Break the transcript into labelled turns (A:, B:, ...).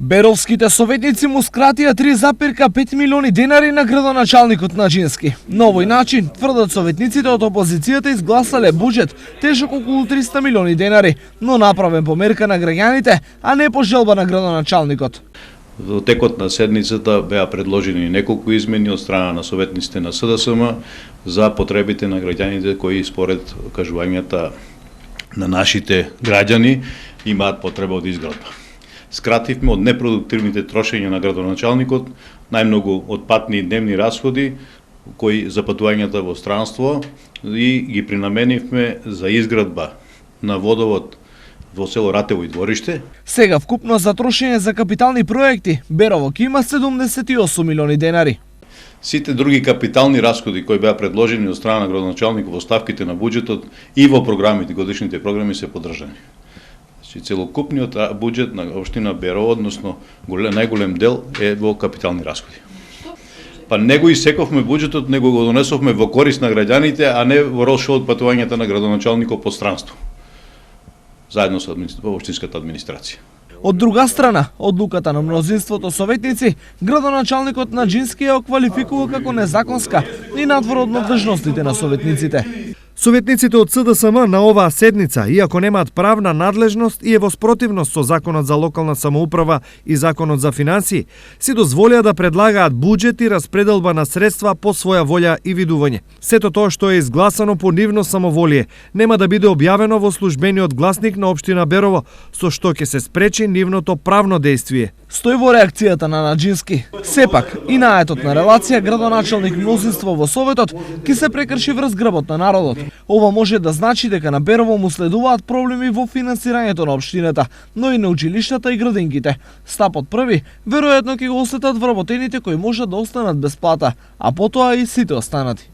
A: Беровските советници му скратија 3,5 милиони денари на градоначалникот на Џински. На овој начин, тврдат советниците од опозицијата, изгласале буџет тежок околу 300 милиони денари, но направен по мерка на граѓаните, а не по желба на градоначалникот.
B: Во текот на седницата беа предложени неколку измени од страна на советниците на СДСМ за потребите на граѓаните кои според кажувањата на нашите граѓани имаат потреба од изградба. Скративме од непродуктивните трошења на градоначалникот, најмногу од патни и дневни расходи кои за патувањата во странство и ги принаменивме за изградба на водовод во село Ратево и Двориште.
A: Сега вкупно за трошење за капитални проекти, Берово ќе има 78 милиони денари.
B: Сите други капитални расходи кои беа предложени од страна на градоначалникот во ставките на буџетот и во програмите, годишните програми се поддржани. Целокупниот буџет на општина Берово, односно најголем дел е во капитални расходи. Па не го исековме буџетот, него го донесовме во корист на граѓаните, а не во рошо од патувањата на градоначалникот по странство, заедно со општинската администрација.
A: Од друга страна, одлуката на мнозинството советници, градоначалникот на Џински ја оквалификува како незаконска и надвор од надлежностите на советниците. Советниците од СДСМ на оваа седница, иако немаат правна надлежност и е во спротивност со Законот за локална самоуправа и Законот за финансии, си дозволија да предлагаат буџет и распределба на средства по своја волја и видување. Сето тоа што е изгласано по нивно самоволие нема да биде објавено во службениот гласник на општина Берово, со што ќе се спречи нивното правно дејствие. Стои во реакцијата на Наџински. Сепак, и наетот на релација градоначалник мнозинство во Советот ќе се прекрши врз грбот на народот. Ова може да значи дека на Берово му следуваат проблеми во финансирањето на општината, но и на училиштата и градинките. Стапот први, веројатно ќе го осетат вработените кои можат да останат без плата, а потоа и сите останати.